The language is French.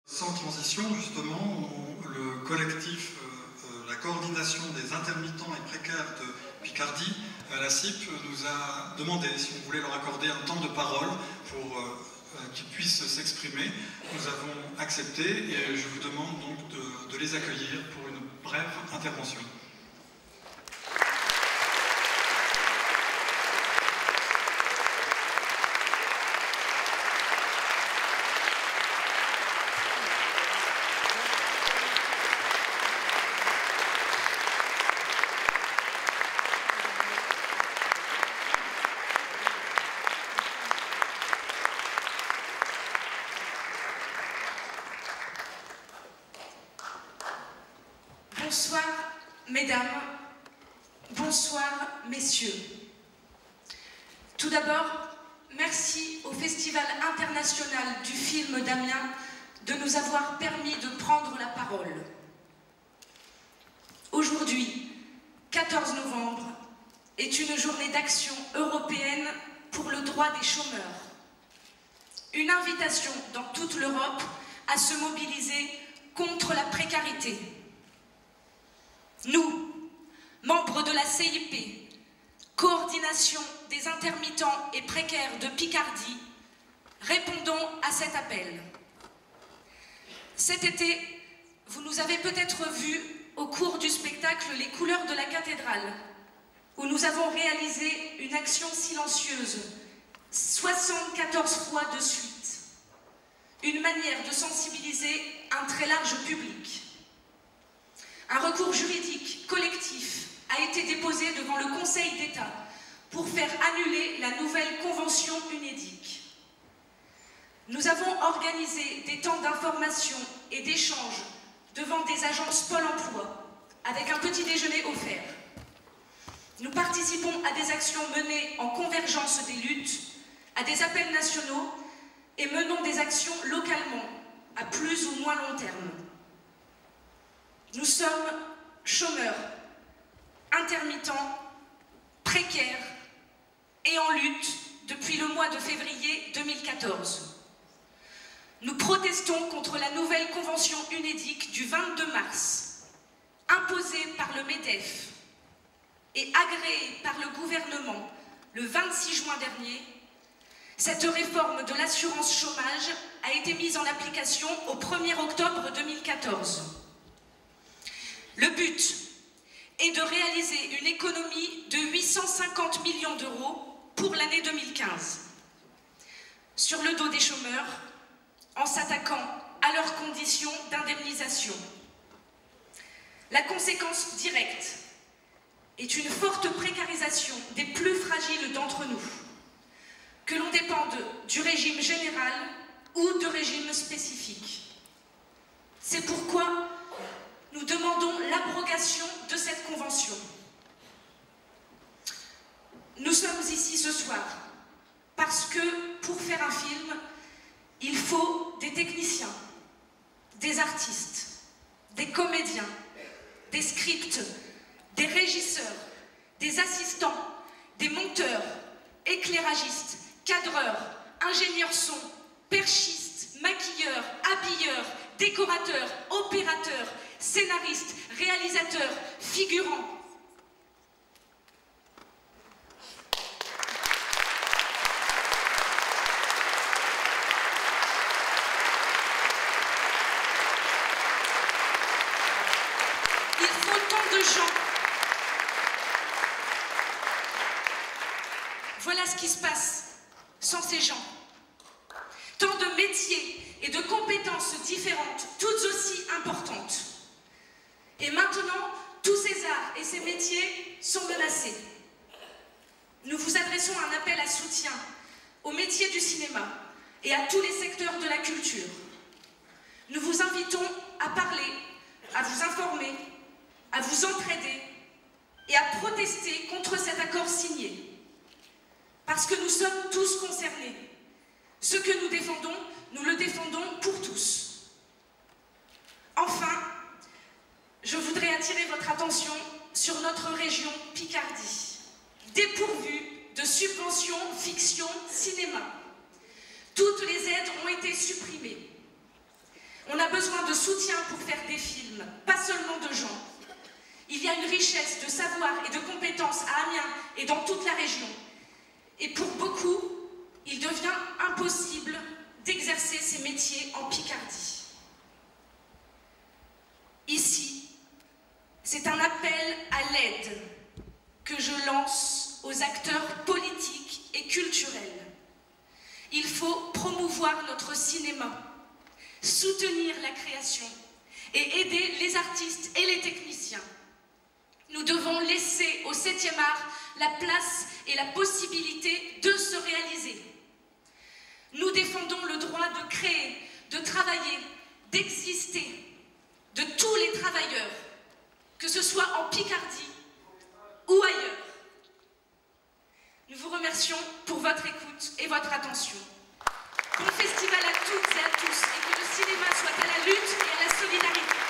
Sans transition, justement, le collectif, la coordination des intermittents et précaires de Picardie, la CIP, nous a demandé si on voulait leur accorder un temps de parole pour qu'ils puissent s'exprimer. Nous avons accepté et je vous demande donc de les accueillir pour une brève intervention. Bonsoir, mesdames, bonsoir, messieurs. Tout d'abord, merci au Festival international du film d'Amiens de nous avoir permis de prendre la parole. Aujourd'hui, 14 novembre, est une journée d'action européenne pour le droit des chômeurs. Une invitation dans toute l'Europe à se mobiliser contre la précarité. Nous, membres de la CIP, coordination des intermittents et précaires de Picardie, répondons à cet appel. Cet été, vous nous avez peut-être vus au cours du spectacle Les couleurs de la cathédrale, où nous avons réalisé une action silencieuse, 74 fois de suite. Une manière de sensibiliser un très large public. Un recours juridique collectif a été déposé devant le Conseil d'État pour faire annuler la nouvelle convention UNEDIC. Nous avons organisé des temps d'information et d'échange devant des agences Pôle emploi avec un petit déjeuner offert. Nous participons à des actions menées en convergence des luttes, à des appels nationaux et menons des actions localement à plus ou moins long terme. Nous sommes chômeurs, intermittents, précaires et en lutte depuis le mois de février 2014. Nous protestons contre la nouvelle convention UNEDIC du 22 mars, imposée par le MEDEF et agréée par le gouvernement le 26 juin dernier. Cette réforme de l'assurance chômage a été mise en application au 1er octobre 2014. Le but est de réaliser une économie de 850 millions d'euros pour l'année 2015, sur le dos des chômeurs, en s'attaquant à leurs conditions d'indemnisation. La conséquence directe est une forte précarisation des plus fragiles d'entre nous, que l'on dépende du régime général ou de régimes spécifiques. C'est pourquoi nous demandons l'abrogation de cette convention. Nous sommes ici ce soir parce que pour faire un film, il faut des techniciens, des artistes, des comédiens, des scripts, des régisseurs, des assistants, des monteurs, éclairagistes, cadreurs, ingénieurs son, perchistes, maquilleurs, habilleurs, décorateurs, opérateurs, scénaristes, réalisateurs, figurants. Il faut tant de gens. Voilà ce qui se passe sans ces gens. Tant de métiers et de compétences différentes, toutes aussi importantes. Et maintenant, tous ces arts et ces métiers sont menacés. Nous vous adressons un appel à soutien aux métiers du cinéma et à tous les secteurs de la culture. Nous vous invitons à parler, à vous informer, à vous entraider et à protester contre cet accord signé. Parce que nous sommes tous concernés. Ce que nous défendons, nous le défendons pour tous. Enfin, je voudrais attirer votre attention sur notre région Picardie, dépourvue de subventions fiction cinéma. Toutes les aides ont été supprimées. On a besoin de soutien pour faire des films, pas seulement de gens. Il y a une richesse de savoir et de compétences à Amiens et dans toute la région. Et pour beaucoup, il devient impossible d'exercer ces métiers en Picardie. Ici, c'est un appel à l'aide que je lance aux acteurs politiques et culturels. Il faut promouvoir notre cinéma, soutenir la création et aider les artistes et les techniciens. Nous devons laisser au 7e art la place et la possibilité de se réaliser. Nous défendons le droit de créer, de travailler, d'exister, de tous les travailleurs, que ce soit en Picardie ou ailleurs. Nous vous remercions pour votre écoute et votre attention. Bon festival à toutes et à tous, et que le cinéma soit à la lutte et à la solidarité.